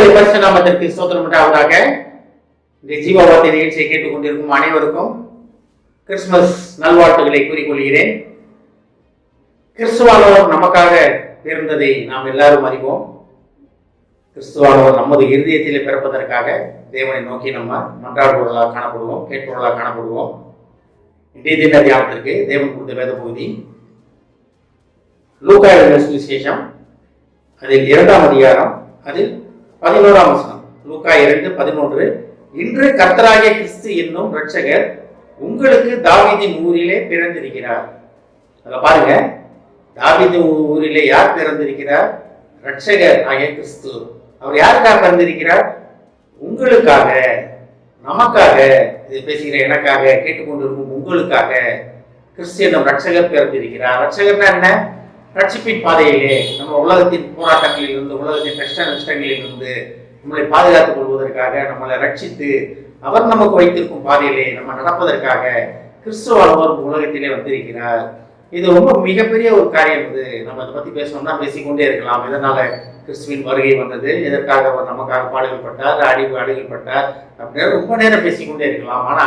கர்த்தருடைய பரிசுத்த நாமத்திற்கு ஸ்தோத்திரம் உண்டாவதாக. இந்த ஜீவவார்த்தை நிகழ்ச்சியை கேட்டுக்கொண்டிருக்கும் அனைவருக்கும் கிறிஸ்துமஸ் நல்வாழ்த்துக்களை கூறிக்கொள்கிறேன். கிறிஸ்துவானவர் நமக்காக பிறந்ததை நாம் எல்லாரும் அறிவோம். கிறிஸ்துவானவர் நமது இருதயத்திலே பிறப்பதற்காக தேவனை நோக்கி நம்ம மன்றாடுபவர்களாக காணப்படுவோம், கேட்பவர்களாக காணப்படுவோம். இன்றைய தின தியானத்திற்கு தேவன் கொடுத்த வேத பகுதி லூக்கா எழுதின சுவிசேஷம், அதில் 2ஆம் அதிகாரம், அதில் 11ஆம் வசனம். லூக்கா 2:11. இன்று கர்த்தராகிய கிறிஸ்து என்னும் இரட்சகர் உங்களுக்கு தாவீதின் ஊரிலே பிறந்திருக்கிறார். அத பாருங்க, தாவீது ஊரிலே யார் பிறந்திருக்கிறார்? இரட்சகர் ஆகிய கிறிஸ்து. அவர் யாருக்காக பிறந்திருக்கிறார்? உங்களுக்காக, நமக்காக, இது பேசுகிற எனக்காக, கேட்டுக்கொண்டிருக்கும் உங்களுக்காக கிறிஸ்து என்னும் இரட்சகர் பிறந்திருக்கிறார். இரட்சகர்னா என்ன? ரட்சிப்பின் பாதையிலே நம்ம உலகத்தின் போராட்டங்களில் இருந்து, உலகத்தின் கஷ்ட நஷ்டங்களில் இருந்து நம்மளை பாதுகாத்துக் கொள்வதற்காக, நம்மளை ரட்சித்து அவர் நமக்கு வைத்திருக்கும் பாதையிலே நம்ம நடப்பதற்காக கிறிஸ்துவானவர் உலகத்திலே வந்திருக்கிறார். இது ரொம்ப மிகப்பெரிய ஒரு காரியம். இது நம்ம அதை பத்தி பேசணும்னா பேசிக்கொண்டே இருக்கலாம். இதனால கிறிஸ்துவின் வருகை வந்தது, எதற்காக அவர் நமக்காக பாடுகள் பட்டார், அடிகள் பட்டார் அப்படின்னு ரொம்ப நேரம் பேசிக்கொண்டே இருக்கலாம். ஆனா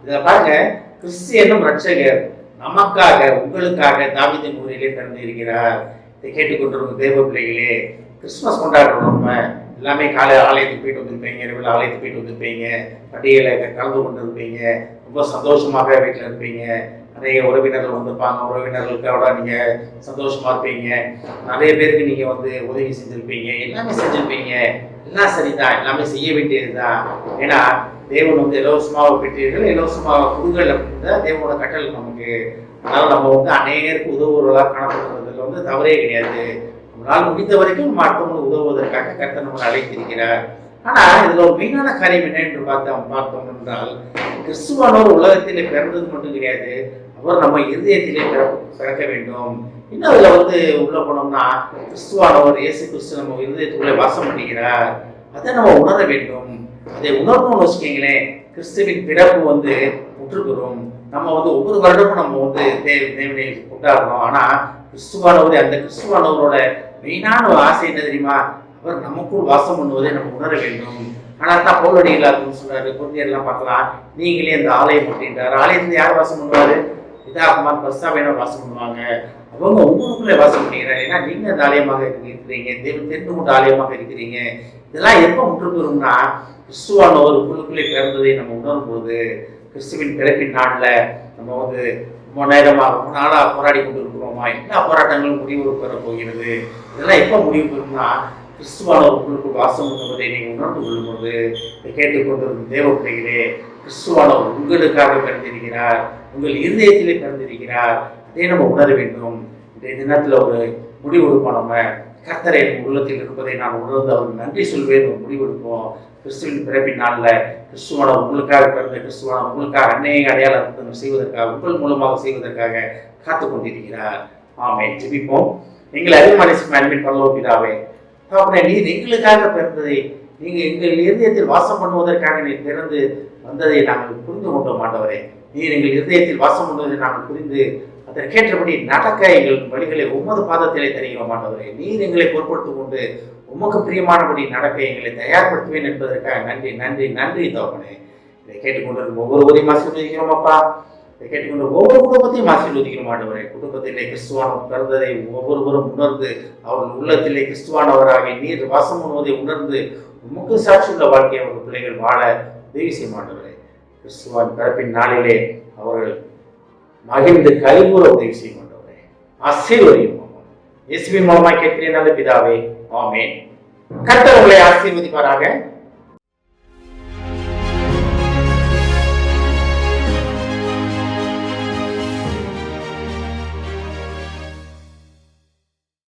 இதை பாருங்க, கிறிஸ்து என்னும் ரட்சகர் நமக்காக, உங்களுக்காக தாவீதின் ஊரிலே பிறந்திருக்கிறார். இதை கேட்டுக்கொண்டிருக்கும் தேவ பிள்ளைகளே, கிறிஸ்துமஸ் கொண்டாடுறோம். நம்ம எல்லாமே காலை ஆலயத்துக்கு போயிட்டு வந்திருப்பீங்க, இரவில் ஆலயத்துக்கு போயிட்டு வந்திருப்பீங்க, பண்டிகையில கலந்து கொண்டு இருப்பீங்க, ரொம்ப சந்தோஷமாக வீட்டில் இருப்பீங்க. நிறைய உறவினர்கள் வந்திருப்பாங்க, உறவினர்களுக்கோட நீங்க சந்தோஷமா இருப்பீங்க. நிறைய பேருக்கு நீங்க உதவி செஞ்சிருப்பீங்க, எல்லாமே செஞ்சிருப்பீங்க. எல்லாம் சரிதான், எல்லாமே செய்ய வேண்டியதுதான். ஏன்னா தேவன் இலவசமாக பெற்றீர்கள், இலவசமாக கொடுங்கள் அப்படின்ற தேவனோட கட்டளை நமக்கு. அதனால நம்ம அநேகருக்கு உதவுவர்களாக காணப்படுறதுல தவறே கிடையாது. நம்மளால் முடிந்த வரைக்கும் நம்ம அடுத்தவங்களுக்கு உதவுவதற்காக கர்த்தர் நம்மளை அழைத்திருக்கிறார். ஆனா இதுல ஒரு மெயினான காரியம் என்ன என்று பார்த்தோம் என்றால், கிறிஸ்துவானவர் உலகத்திலே பிறந்தது மட்டும் கிடையாது, அவர் நம்ம இருதயத்திலே பிறக்க வேண்டும். இன்னும் அதுல உள்ள போனோம்னா, கிறிஸ்துவானவர் இயேசு கிறிஸ்து நம்ம இருதயத்துக்குள்ளே வாசம் பண்ணுகிறார். அதை நம்ம உணர வேண்டும். அதை உணர்வுன்னு வச்சுக்கீங்களேன், கிறிஸ்துவின் பிறப்பு முற்றுகிறோம். நம்ம ஒவ்வொரு வருடமும் நம்ம தேவனை கொண்டாடுறோம். ஆனா கிறிஸ்துவானவர், அந்த கிறிஸ்துவானவரோட மெயினான ஆசை என்ன தெரியுமா? அவர் நமக்குள் வாசம் பண்ணுவதை நம்ம உணர வேண்டும். ஆனா தான் பவுல் இல்லாதுன்னு சொல்றாரு. கொரிந்தியர்லாம் பார்க்கலாம், நீங்களே அந்த ஆலயம் அப்படின்றாரு. ஆலயத்துல யார் வாசம் பண்ணுவாரு? பிதாகுமார் பரிசுத்தாவியானவர் வாசம் பண்ணுவாங்க. அவங்க உங்களுக்குள்ளே வாசம் பண்ணுகிறார். ஏன்னா நீங்க அந்த ஆலயமாக இருக்கிறீங்க, தேவன் தெரிந்து கொண்ட ஆலயமாக இருக்கிறீங்க. இதெல்லாம் எப்ப முற்றுப்பெறும்னா, கிறிஸ்துவானவர் உங்களுக்குள்ளே பிறந்ததை நம்ம உணரும் போது, கிறிஸ்துவின் பிறப்பின் நாள்ல நம்ம ரொம்ப நேரமாக ரொம்ப நாளா போராடி கொண்டு இருக்கிறோமா, எல்லா போராட்டங்களும் முடிவு பெற போகிறது. இதெல்லாம் எப்ப முடிவு பெறும்னா, கிறிஸ்துவானவர் உங்களுக்கு வாசம் பண்ணுவதை நீங்கள் உணர்ந்து கொள்ளும்போது. இதை கேட்டுக்கொண்டிருக்கும் தேவ பிள்ளைகளே, கிறிஸ்துவானவர் உங்களுக்காக பிறந்திருக்கிறார், உங்கள் இருதயத்திலே பிறந்திருக்கிறார். அதை நம்ம உணர வேண்டும். இந்த தினத்துல ஒரு முடிவெடுப்போம். நம்ம கர்த்தரை உள்ளத்தில் இருப்பதை நான் உணர்ந்து அவருக்கு நன்றி சொல்வேன் ஒரு முடிவெடுப்போம். கிறிஸ்துவின் பிறப்பின் நாளில் கிறிஸ்துவானவர் உங்களுக்காக பிறந்த கிறிஸ்துவானவர் உங்களுக்காக அநேக அடையாள அற்புதங்கள் செய்வதற்காக, உங்கள் மூலமாக செய்வதற்காக காத்து கொண்டிருக்கிறார். ஆமென். ஜெபிப்போம். எங்களை அதிகமான அன்பின் பரலோக பிதாவே, நீர் எங்களுக்காக பிறந்ததை, நீங்க எங்கள் இருதயத்தில் வாசம் பண்ணுவதற்காக நீர் பிறந்து வந்ததை நாங்கள் புரிந்து கொண்டோம் ஆண்டவரே. நீர் எங்கள் இருதயத்தில் வாசம் பண்ணுவதை நாங்கள் புரிந்து அதற்கேற்றபடி நடக்க எங்கள் வழிகளை உமது பாதத்திலே தருகிறோம் ஆண்டவரே. நீர் எங்களை பொறுப்படுத்திக் கொண்டு உமக்கு பிரியமானபடி நடக்க எங்களை தயார்படுத்துவேன் என்பதற்காக நன்றி நன்றி நன்றி தகப்பனே. இதை கேட்டுக்கொண்டிருக்கும் ஒவ்வொருவரையும் ஆசீர்வதிக்கிறோம் அப்பா. இதை கேட்டுக்கொண்டு ஒவ்வொரு குடும்பத்தையும் ஆசீர்வதிக்கிறோம் ஆண்டவரே. குடும்பத்திலே கிறிஸ்துவானவர் பிறந்ததை ஒவ்வொருவரும் உணர்ந்து, அவர்கள் உள்ளத்திலே கிறிஸ்துவானவராக நீர் வாசம் பண்ணுவதை உணர்ந்து உமக்கு சாட்சியுள்ள வாழ்க்கையை அவர்கள் பிள்ளைகள் வாழ உதவி செய்ய மாட்டவரே. கிறிஸ்துவான் பிறப்பின் நாளிலே அவர்கள் மகிழ்ந்து கைகூற உதவி செய்ய மாட்டவரே. ஆசீர்வதியும் இயேசுவின் மூலமாய் கேட்கிறேன் நல்ல பிதாவே. ஆமென். கர்த்தர் உங்களை ஆசீர்வதிப்பாராக.